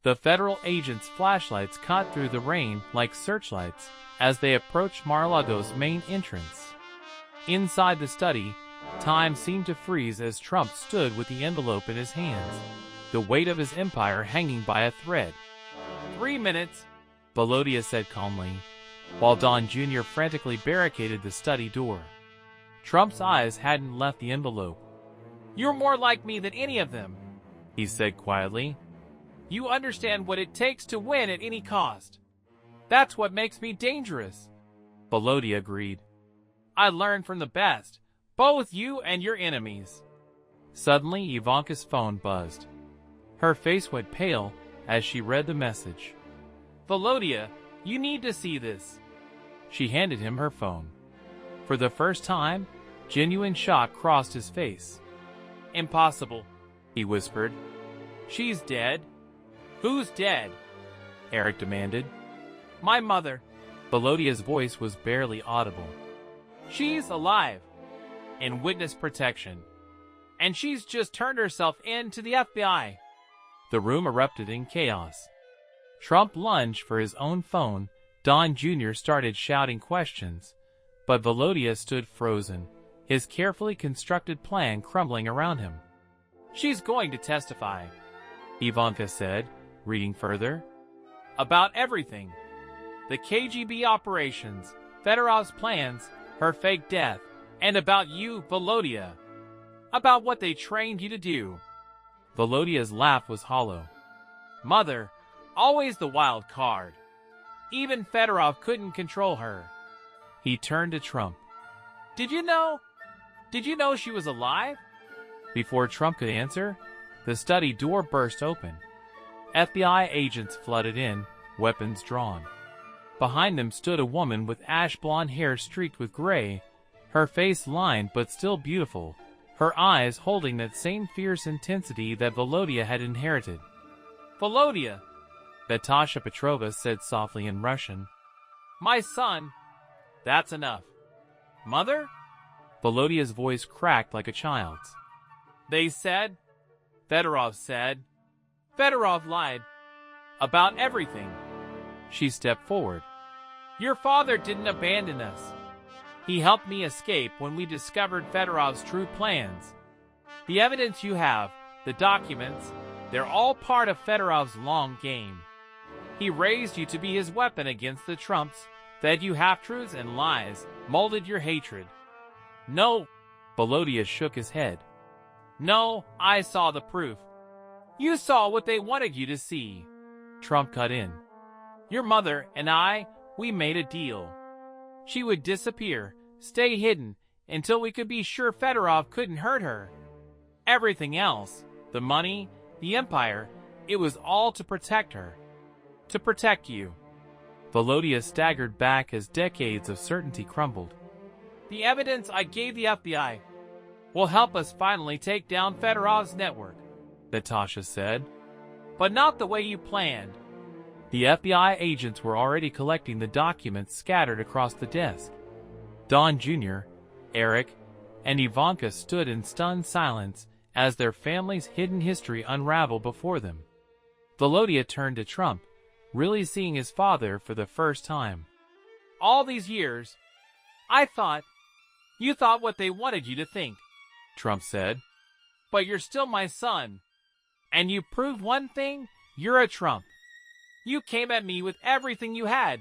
The federal agents' flashlights cut through the rain like searchlights as they approached Mar-a-Lago's main entrance. Inside the study, time seemed to freeze as Trump stood with the envelope in his hands, the weight of his empire hanging by a thread. 3 minutes, Volodya said calmly, while Don Jr. frantically barricaded the study door. Trump's eyes hadn't left the envelope. "You're more like me than any of them," he said quietly. "You understand what it takes to win at any cost. That's what makes me dangerous." Volodya agreed. "I learned from the best, both you and your enemies." Suddenly, Ivanka's phone buzzed. Her face went pale as she read the message. "Volodya, you need to see this." She handed him her phone. For the first time, genuine shock crossed his face. "Impossible," he whispered. "She's dead." "Who's dead?" Eric demanded. "My mother." Volodya's voice was barely audible. "She's alive, in witness protection, and she's just turned herself in to the FBI." The room erupted in chaos. Trump lunged for his own phone. Don Jr. started shouting questions, but Volodya stood frozen, his carefully constructed plan crumbling around him. "She's going to testify," Ivanka said, reading further. "About everything. The KGB operations, Fedorov's plans, her fake death, and about you, Volodya. About what they trained you to do." Volodya's laugh was hollow. "Mother, always the wild card. Even Fedorov couldn't control her." He turned to Trump. Did you know she was alive?" Before Trump could answer, the study door burst open. FBI agents flooded in, weapons drawn. Behind them stood a woman with ash blonde hair streaked with gray, her face lined but still beautiful, her eyes holding that same fierce intensity that Volodya had inherited. "Volodya," Natasha Petrovna said softly in Russian. "My son, that's enough." "Mother?" Volodya's voice cracked like a child's. "They said," Fedorov said. "Fedorov lied. About everything." She stepped forward. "Your father didn't abandon us. He helped me escape when we discovered Fedorov's true plans. The evidence you have, the documents, they're all part of Fedorov's long game. He raised you to be his weapon against the Trumps, fed you half-truths and lies, molded your hatred." "No," Volodya shook his head. "No, I saw the proof. You saw what they wanted you to see." Trump cut in. "Your mother and I, we made a deal. She would disappear, stay hidden, until we could be sure Fedorov couldn't hurt her. Everything else, the money, the empire, it was all to protect her. To protect you." Volodya staggered back as decades of certainty crumbled. "The evidence I gave the FBI will help us finally take down Fedorov's network," Natasha said. "But not the way you planned." The FBI agents were already collecting the documents scattered across the desk. Don Jr., Eric, and Ivanka stood in stunned silence as their family's hidden history unraveled before them. Volodya turned to Trump, really seeing his father for the first time. "All these years, you thought what they wanted you to think," Trump said. "But you're still my son. And you proved one thing, you're a Trump. You came at me with everything you had,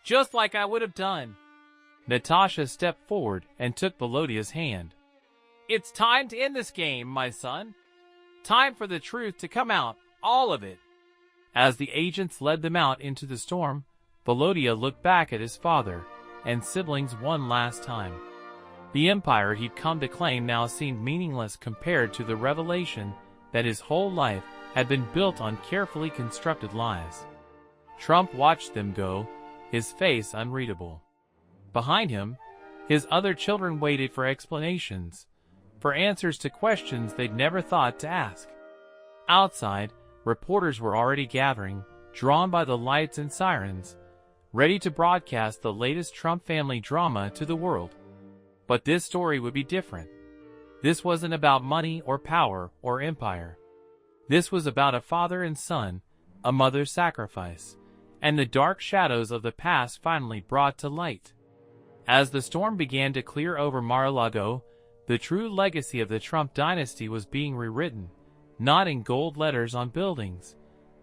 just like I would have done." Natasha stepped forward and took Volodya's hand. "It's time to end this game, my son. Time for the truth to come out, all of it." As the agents led them out into the storm, Volodya looked back at his father and siblings one last time. The empire he'd come to claim now seemed meaningless compared to the revelation that his whole life had been built on carefully constructed lies. Trump watched them go, his face unreadable. Behind him, his other children waited for explanations, for answers to questions they'd never thought to ask. Outside, reporters were already gathering, drawn by the lights and sirens, ready to broadcast the latest Trump family drama to the world. But this story would be different. This wasn't about money or power or empire. This was about a father and son, a mother's sacrifice, and the dark shadows of the past finally brought to light. As the storm began to clear over Mar-a-Lago, the true legacy of the Trump dynasty was being rewritten, not in gold letters on buildings,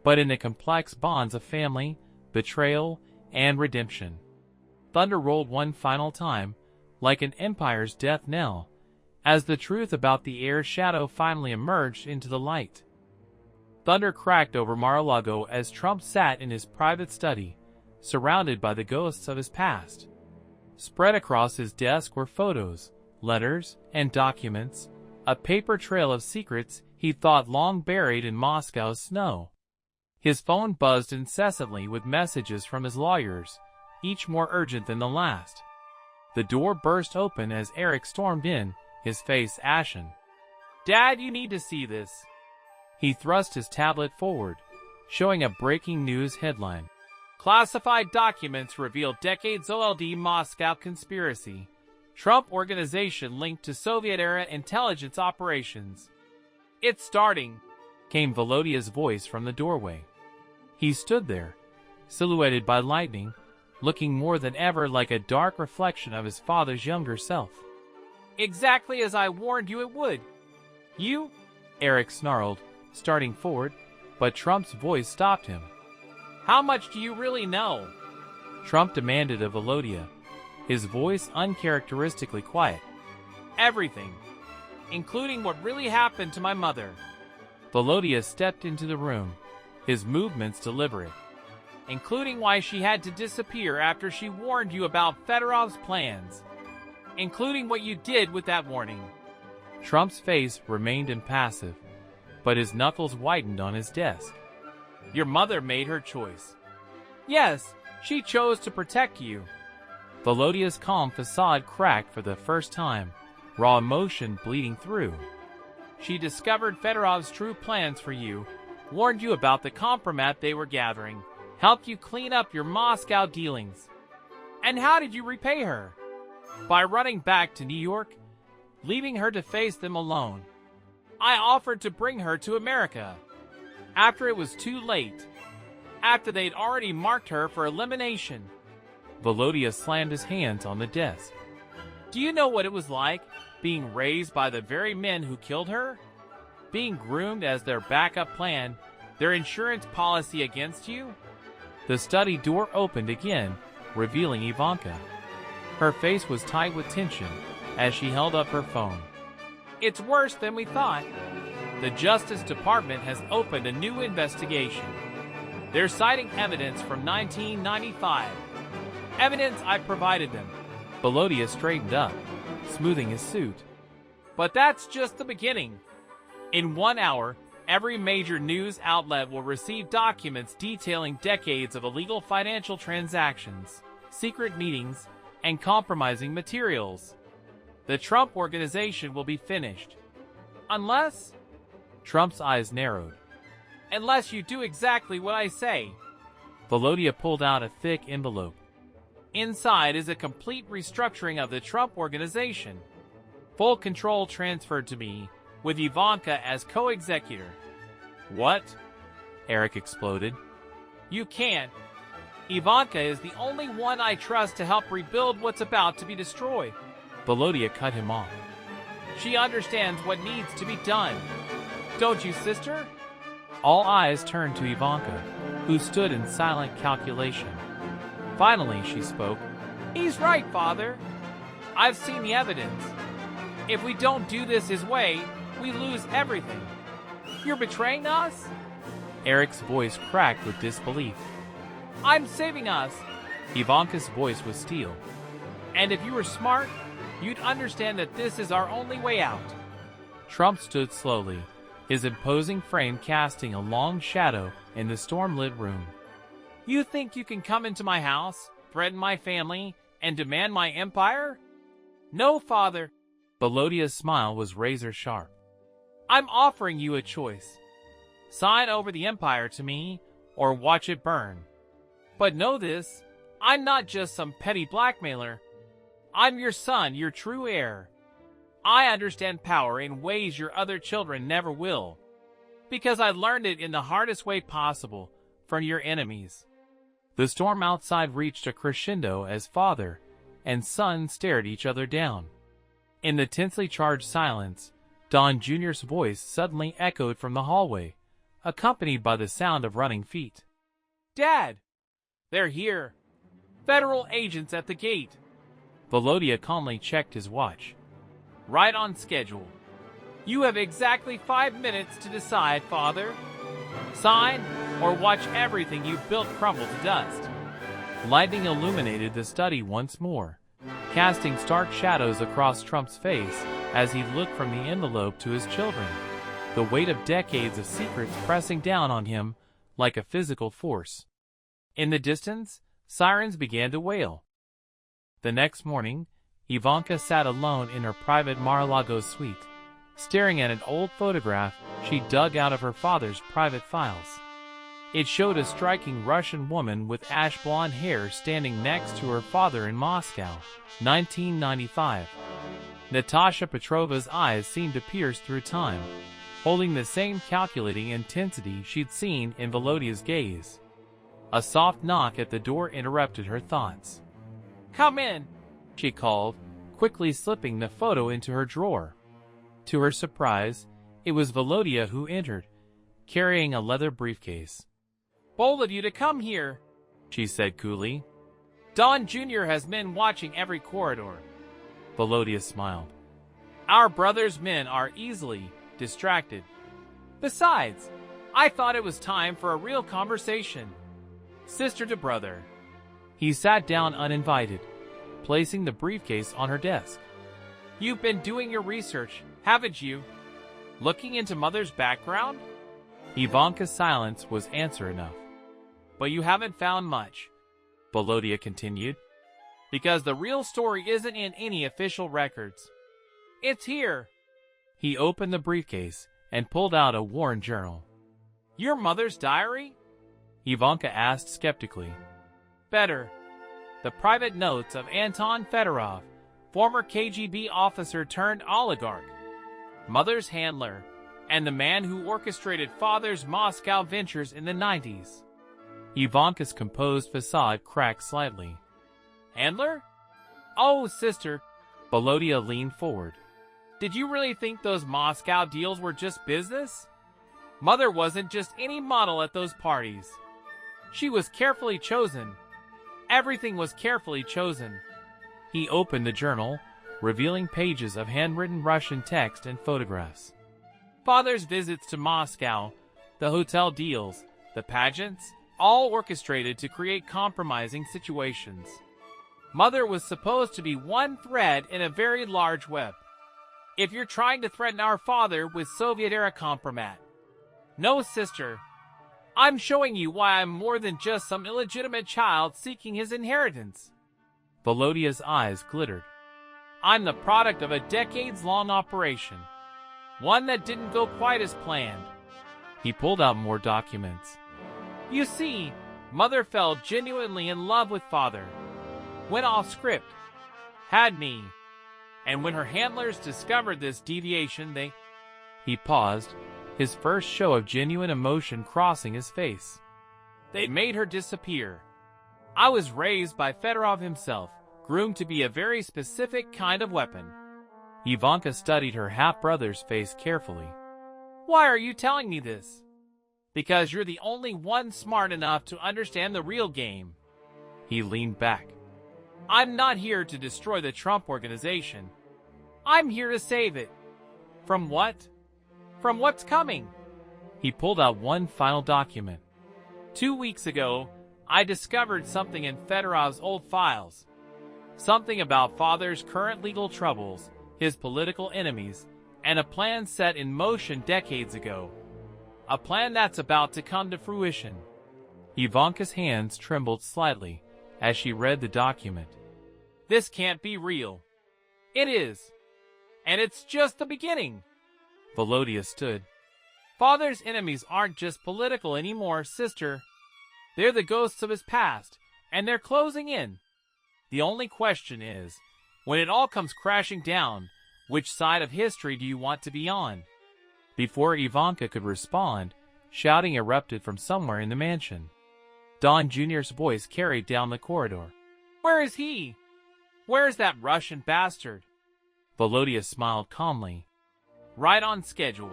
but in the complex bonds of family, betrayal, and redemption. Thunder rolled one final time, like an empire's death knell, as the truth about the heir's shadow finally emerged into the light. Thunder cracked over Mar-a-Lago as Trump sat in his private study, surrounded by the ghosts of his past. Spread across his desk were photos, letters, and documents, a paper trail of secrets he thought long buried in Moscow's snow. His phone buzzed incessantly with messages from his lawyers, each more urgent than the last. The door burst open as Eric stormed in, his face ashen. "Dad, you need to see this." He thrust his tablet forward, showing a breaking news headline. "Classified documents reveal decades old Moscow conspiracy. Trump organization linked to Soviet-era intelligence operations." "It's starting," came Volodya's voice from the doorway. He stood there, silhouetted by lightning, looking more than ever like a dark reflection of his father's younger self. "Exactly as I warned you it would." "You?" Eric snarled, starting forward, but Trump's voice stopped him. "How much do you really know?" Trump demanded of Volodya, his voice uncharacteristically quiet. "Everything, including what really happened to my mother." Volodya stepped into the room, his movements deliberate. "Including why she had to disappear after she warned you about Fedorov's plans. Including what you did with that warning." Trump's face remained impassive, but his knuckles whitened on his desk. "Your mother made her choice." "Yes, she chose to protect you." Volodya's calm facade cracked for the first time, raw emotion bleeding through. "She discovered Fedorov's true plans for you, warned you about the compromat they were gathering, helped you clean up your Moscow dealings." "And how did you repay her?" "By running back to New York, leaving her to face them alone. I offered to bring her to America. After it was too late. After they'd already marked her for elimination." Volodya slammed his hands on the desk. "Do you know what it was like, being raised by the very men who killed her? Being groomed as their backup plan, their insurance policy against you?" The study door opened again, revealing Ivanka. Her face was tight with tension as she held up her phone. "It's worse than we thought. The Justice Department has opened a new investigation. They're citing evidence from 1995. Evidence I provided them." Volodya straightened up, smoothing his suit. "But that's just the beginning. In 1 hour, every major news outlet will receive documents detailing decades of illegal financial transactions, secret meetings, and compromising materials. The Trump organization will be finished. Unless..." Trump's eyes narrowed. "Unless you do exactly what I say." Volodya pulled out a thick envelope. "Inside is a complete restructuring of the Trump organization. Full control transferred to me, with Ivanka as co-executor." "What?" Eric exploded. "You can't. Ivanka is the only one I trust to help rebuild what's about to be destroyed." Volodya cut him off. "She understands what needs to be done. Don't you, sister?" All eyes turned to Ivanka, who stood in silent calculation. Finally, she spoke. "He's right, Father. I've seen the evidence. If we don't do this his way, we lose everything." "You're betraying us?" Eric's voice cracked with disbelief. "I'm saving us." Ivanka's voice was steel. "And if you were smart, you'd understand that this is our only way out." Trump stood slowly, his imposing frame casting a long shadow in the storm-lit room. "You think you can come into my house, threaten my family, and demand my empire?" "No, Father." Volodya's smile was razor-sharp. "I'm offering you a choice. Sign over the empire to me, or watch it burn. But know this, I'm not just some petty blackmailer. I'm your son, your true heir. I understand power in ways your other children never will. Because I learned it in the hardest way possible, from your enemies. The storm outside reached a crescendo as father and son stared each other down. In the tensely charged silence, Don Jr.'s voice suddenly echoed from the hallway, accompanied by the sound of running feet. "Dad! They're here! Federal agents at the gate!" Volodya calmly checked his watch. "Right on schedule. You have exactly 5 minutes to decide, Father. Sign, or watch everything you've built crumble to dust." Lightning illuminated the study once more, casting stark shadows across Trump's face as he looked from the envelope to his children, the weight of decades of secrets pressing down on him like a physical force. In the distance, sirens began to wail. The next morning, Ivanka sat alone in her private Mar-a-Lago suite, staring at an old photograph she dug out of her father's private files. It showed a striking Russian woman with ash blonde hair standing next to her father in Moscow, 1995. Natasha Petrova's eyes seemed to pierce through time, holding the same calculating intensity she'd seen in Volodya's gaze. A soft knock at the door interrupted her thoughts. "Come in," she called, quickly slipping the photo into her drawer. To her surprise, it was Volodya who entered, carrying a leather briefcase. "Bold of you to come here," she said coolly. "Don Jr. has men watching every corridor." Volodya smiled. "Our brother's men are easily distracted. Besides, I thought it was time for a real conversation. Sister to brother." He sat down uninvited, placing the briefcase on her desk. "You've been doing your research, haven't you? Looking into Mother's background?" Ivanka's silence was answer enough. "But you haven't found much," Volodya continued, "because the real story isn't in any official records. It's here." He opened the briefcase and pulled out a worn journal. "Your mother's diary?" Ivanka asked skeptically. "Better. The private notes of Anton Fedorov, former KGB officer turned oligarch, Mother's handler, and the man who orchestrated Father's Moscow ventures in the 90s. Ivanka's composed facade cracked slightly. "Handler? Oh, sister." Volodya leaned forward. "Did you really think those Moscow deals were just business? Mother wasn't just any model at those parties. She was carefully chosen. Everything was carefully chosen." He opened the journal, revealing pages of handwritten Russian text and photographs. Father's visits to Moscow, the hotel deals, the pageants, all orchestrated to create compromising situations. Mother was supposed to be one thread in a very large web. If you're trying to threaten our father with Soviet-era compromat. No, sister. I'm showing you why I'm more than just some illegitimate child seeking his inheritance. Volodya's eyes glittered. I'm the product of a decades-long operation. One that didn't go quite as planned. He pulled out more documents. You see, Mother fell genuinely in love with Father. Went off script. Had me. And when her handlers discovered this deviation, they... He paused, his first show of genuine emotion crossing his face. They made her disappear. I was raised by Fedorov himself, groomed to be a very specific kind of weapon. Ivanka studied her half-brother's face carefully. Why are you telling me this? Because you're the only one smart enough to understand the real game. He leaned back. I'm not here to destroy the Trump organization. I'm here to save it. From what? From what's coming? He pulled out one final document. 2 weeks ago, I discovered something in Fedorov's old files. Something about Father's current legal troubles, his political enemies, and a plan set in motion decades ago. A plan that's about to come to fruition. Ivanka's hands trembled slightly as she read the document. This can't be real. It is. And it's just the beginning. Volodya stood. Father's enemies aren't just political anymore, sister. They're the ghosts of his past, and they're closing in. The only question is, when it all comes crashing down, which side of history do you want to be on? Before Ivanka could respond, shouting erupted from somewhere in the mansion. Don Jr.'s voice carried down the corridor. Where is he? Where's that Russian bastard? Volodya smiled calmly. Right on schedule.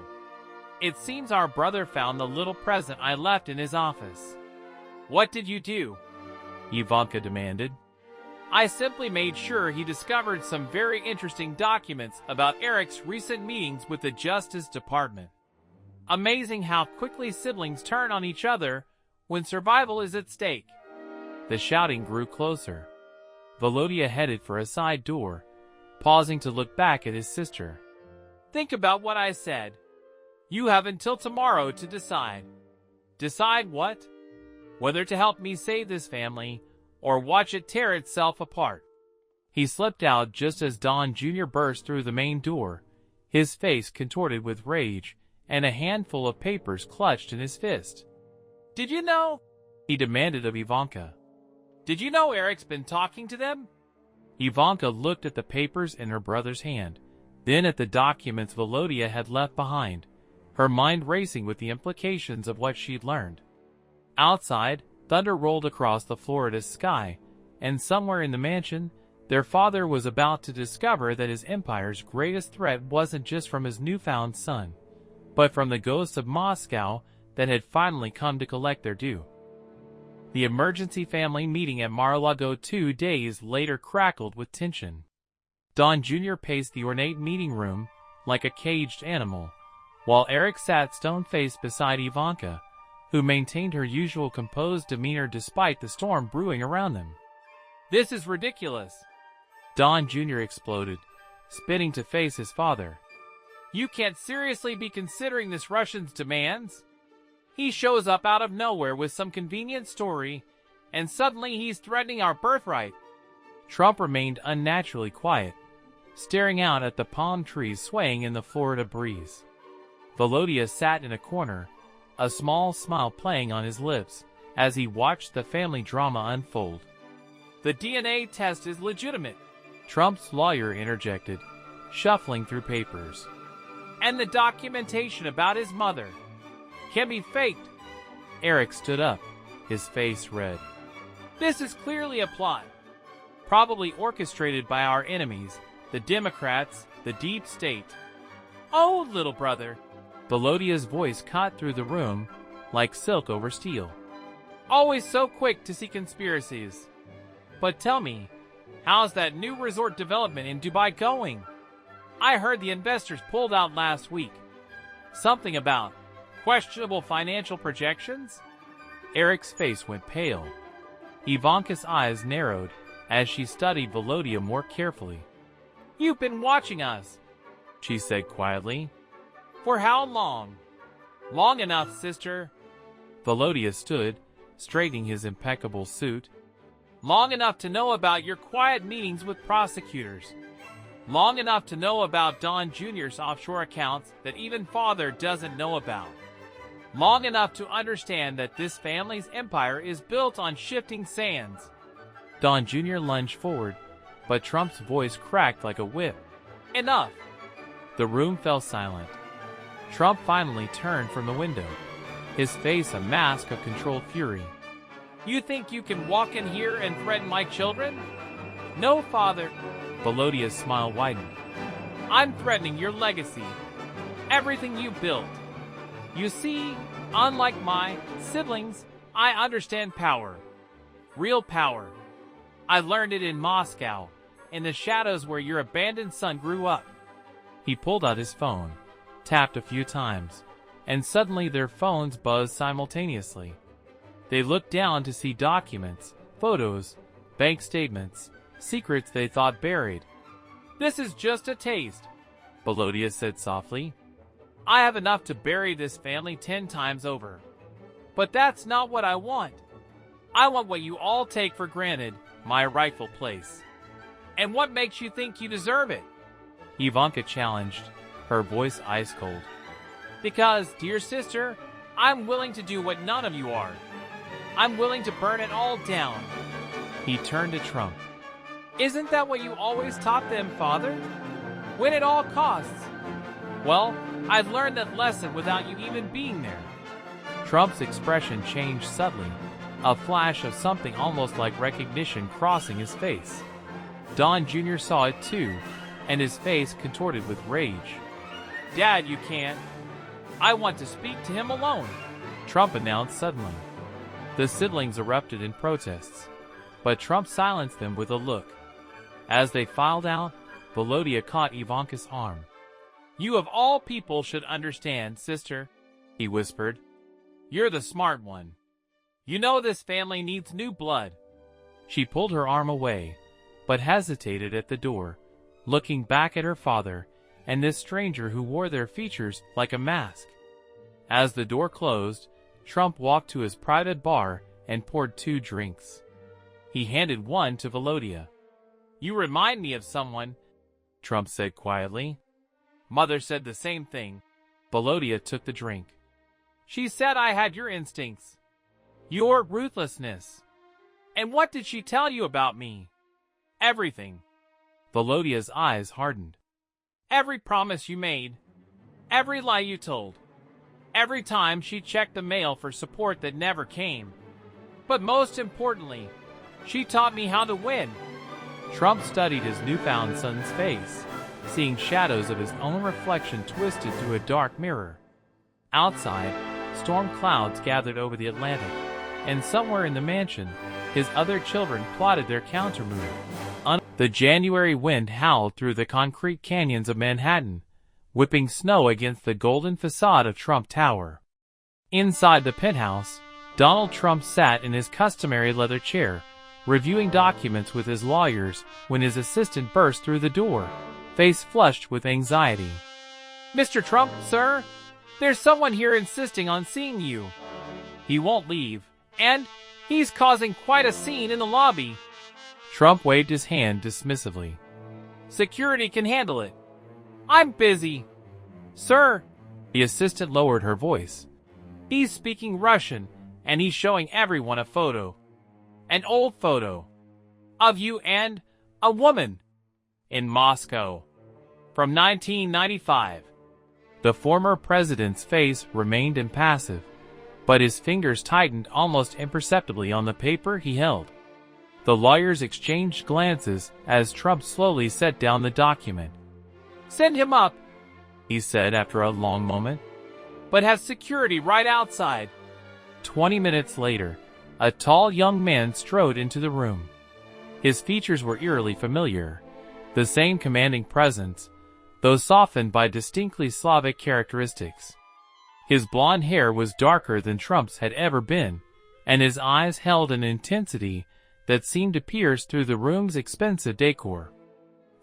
It seems our brother found the little present I left in his office. What did you do? Ivanka demanded. I simply made sure he discovered some very interesting documents about Eric's recent meetings with the Justice Department. Amazing how quickly siblings turn on each other when survival is at stake. The shouting grew closer. Volodya headed for a side door, pausing to look back at his sister. Think about what I said. You have until tomorrow to decide. Decide what? Whether to help me save this family or watch it tear itself apart. He slipped out just as Don Jr. burst through the main door, his face contorted with rage and a handful of papers clutched in his fist. Did you know? He demanded of Ivanka. Did you know Eric's been talking to them? Ivanka looked at the papers in her brother's hand, then at the documents Volodya had left behind, her mind racing with the implications of what she'd learned. Outside, thunder rolled across the Florida sky, and somewhere in the mansion, their father was about to discover that his empire's greatest threat wasn't just from his newfound son, but from the ghosts of Moscow that had finally come to collect their due. The emergency family meeting at Mar-a-Lago 2 days later crackled with tension. Don Jr. paced the ornate meeting room like a caged animal, while Eric sat stone-faced beside Ivanka, who maintained her usual composed demeanor despite the storm brewing around them. This is ridiculous, Don Jr. exploded, spitting to face his father. You can't seriously be considering this Russian's demands? He shows up out of nowhere with some convenient story, and suddenly he's threatening our birthright. Trump remained unnaturally quiet, staring out at the palm trees swaying in the Florida breeze. Volodya sat in a corner, a small smile playing on his lips as he watched the family drama unfold. The DNA test is legitimate, Trump's lawyer interjected, shuffling through papers. And the documentation about his mother can be faked. Eric stood up, his face red. This is clearly a plot, probably orchestrated by our enemies, the Democrats, the deep state. Oh, little brother. Volodya's voice caught through the room like silk over steel. Always so quick to see conspiracies. But tell me, how's that new resort development in Dubai going? I heard the investors pulled out last week. Something about questionable financial projections? Eric's face went pale. Ivanka's eyes narrowed as she studied Volodya more carefully. You've been watching us, she said quietly. For how long? Long enough, sister. Volodya stood, straightening his impeccable suit. Long enough to know about your quiet meetings with prosecutors. Long enough to know about Don Jr.'s offshore accounts that even father doesn't know about. Long enough to understand that this family's empire is built on shifting sands. Don Jr. lunged forward, but Trump's voice cracked like a whip. Enough! The room fell silent. Trump finally turned from the window, his face a mask of controlled fury. You think you can walk in here and threaten my children? No, father. Volodya's smile widened. I'm threatening your legacy, everything you built. You see, unlike my siblings, I understand power. Real power. I learned it in Moscow, in the shadows where your abandoned son grew up. He pulled out his phone, tapped a few times, and suddenly their phones buzzed simultaneously. They looked down to see documents, photos, bank statements, secrets they thought buried. This is just a taste, Volodya said softly. I have enough to bury this family 10 times over. But that's not what I want. I want what you all take for granted, my rightful place. And what makes you think you deserve it? Ivanka challenged, her voice ice cold. Because, dear sister, I'm willing to do what none of you are. I'm willing to burn it all down. He turned to Trump. Isn't that what you always taught them, father? Win at all costs. Well, I've learned that lesson without you even being there. Trump's expression changed subtly, a flash of something almost like recognition crossing his face. Don Jr. saw it too, and his face contorted with rage. "Dad, you can't. I want to speak to him alone," Trump announced suddenly. The siblings erupted in protests, but Trump silenced them with a look. As they filed out, Volodya caught Ivanka's arm. "You of all people should understand, sister," he whispered. "You're the smart one. You know this family needs new blood." She pulled her arm away, but hesitated at the door, looking back at her father and this stranger who wore their features like a mask. As the door closed, Trump walked to his private bar and poured 2 drinks. He handed one to Volodya. "You remind me of someone," Trump said quietly. "Mother said the same thing." Volodya took the drink. "She said I had your instincts. Your ruthlessness. And what did she tell you about me?" "Everything." Volodya's eyes hardened. "Every promise you made. Every lie you told. Every time she checked the mail for support that never came. But most importantly, she taught me how to win." Trump studied his newfound son's face, seeing shadows of his own reflection twisted through a dark mirror. Outside, storm clouds gathered over the Atlantic, and somewhere in the mansion, his other children plotted their countermove. The January wind howled through the concrete canyons of Manhattan, whipping snow against the golden facade of Trump Tower. Inside the penthouse, Donald Trump sat in his customary leather chair, reviewing documents with his lawyers when his assistant burst through the door, face flushed with anxiety. "Mr. Trump, sir, there's someone here insisting on seeing you. He won't leave, and he's causing quite a scene in the lobby." Trump waved his hand dismissively. "Security can handle it. I'm busy." "Sir," the assistant lowered her voice, "he's speaking Russian, and he's showing everyone a photo. An old photo. Of you and a woman. In Moscow. From 1995. The former president's face remained impassive, but his fingers tightened almost imperceptibly on the paper he held. The lawyers exchanged glances as Trump slowly set down the document. "Send him up," he said after a long moment, "but have security right outside." 20 minutes later, a tall young man strode into the room. His features were eerily familiar, the same commanding presence, though softened by distinctly Slavic characteristics. His blonde hair was darker than Trump's had ever been, and his eyes held an intensity that seemed to pierce through the room's expensive decor.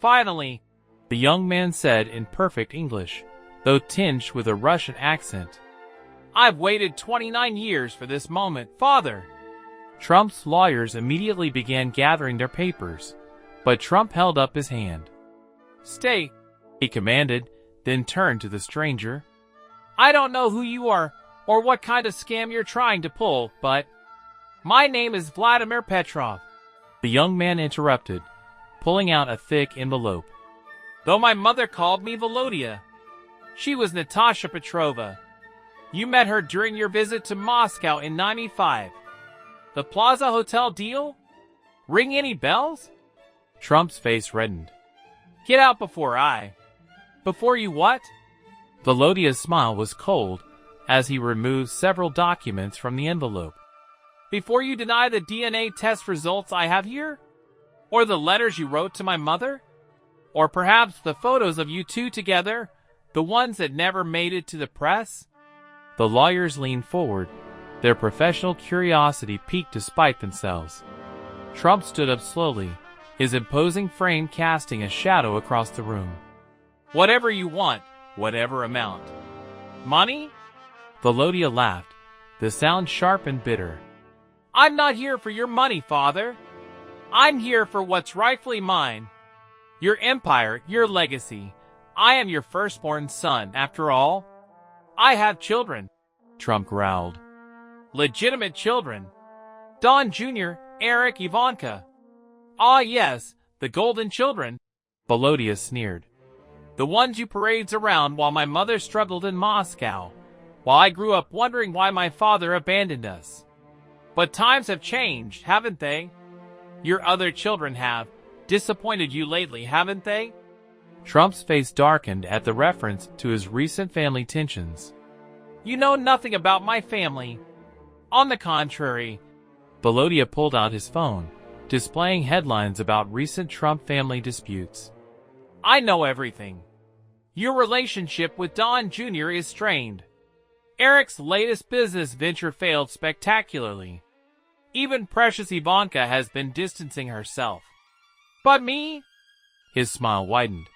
"Finally," the young man said in perfect English, though tinged with a Russian accent. "I've waited 29 years for this moment, Father." Trump's lawyers immediately began gathering their papers, but Trump held up his hand. "Stay," he commanded, then turned to the stranger. "I don't know who you are or what kind of scam you're trying to pull, but my name is Vladimir Petrov," the young man interrupted, pulling out a thick envelope. "Though my mother called me Volodya. She was Natasha Petrova. You met her during your visit to Moscow in '95. The Plaza Hotel deal? Ring any bells?" Trump's face reddened. "Get out Before you what?" Volodya's smile was cold as he removed several documents from the envelope. "Before you deny the DNA test results I have here? Or the letters you wrote to my mother? Or perhaps the photos of you two together, the ones that never made it to the press?" The lawyers leaned forward, their professional curiosity piqued despite themselves. Trump stood up slowly, his imposing frame casting a shadow across the room. "Whatever you want, whatever amount." "Money?" Volodya laughed, the sound sharp and bitter. "I'm not here for your money, Father. I'm here for what's rightfully mine. Your empire, your legacy. I am your firstborn son, after all. I have children," Trump growled. "Legitimate children. Don Jr., Eric, Ivanka. Ah yes, the golden children," Volodya sneered. "The ones you parades around while my mother struggled in Moscow, while I grew up wondering why my father abandoned us. But times have changed, haven't they? Your other children have disappointed you lately, haven't they? Trump's face darkened at the reference to his recent family tensions. You know nothing about my family. On the contrary. Volodya pulled out his phone, displaying headlines about recent Trump family disputes. I know everything. Your relationship with Don Jr. is strained. Eric's latest business venture failed spectacularly. Even precious Ivanka has been distancing herself. But me? His smile widened.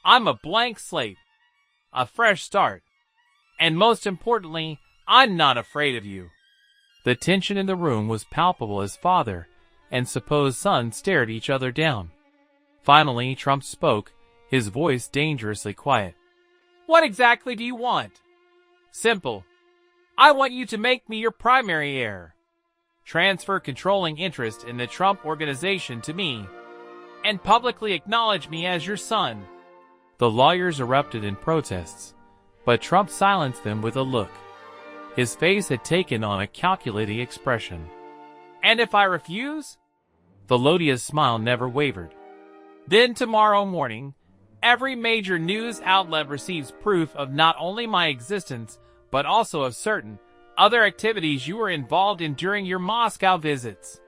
I'm a blank slate. A fresh start. And most importantly, I'm not afraid of you. The tension in the room was palpable as father and supposed son stared each other down. Finally, Trump spoke, his voice dangerously quiet. What exactly do you want? Simple. I want you to make me your primary heir. Transfer controlling interest in the Trump organization to me, and publicly acknowledge me as your son. The lawyers erupted in protests, but Trump silenced them with a look. His face had taken on a calculating expression. And if I refuse? Volodya's smile never wavered. Then tomorrow morning, every major news outlet receives proof of not only my existence, but also of certain other activities you were involved in during your Moscow visits.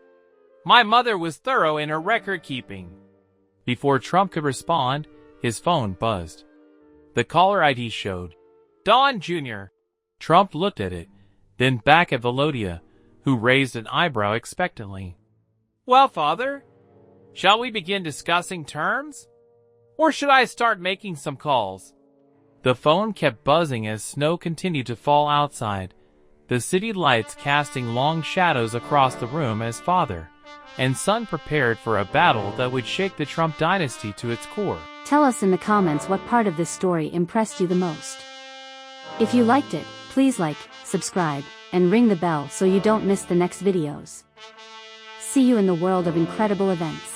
My mother was thorough in her record-keeping. Before Trump could respond, his phone buzzed. The caller ID showed Don Jr. Trump looked at it, then back at Volodya, who raised an eyebrow expectantly. Well, father, shall we begin discussing terms? Or should I start making some calls? The phone kept buzzing as snow continued to fall outside, the city lights casting long shadows across the room as father and son prepared for a battle that would shake the Trump dynasty to its core. Tell us in the comments what part of this story impressed you the most. If you liked it, please like, subscribe, and ring the bell so you don't miss the next videos. See you in the world of incredible events.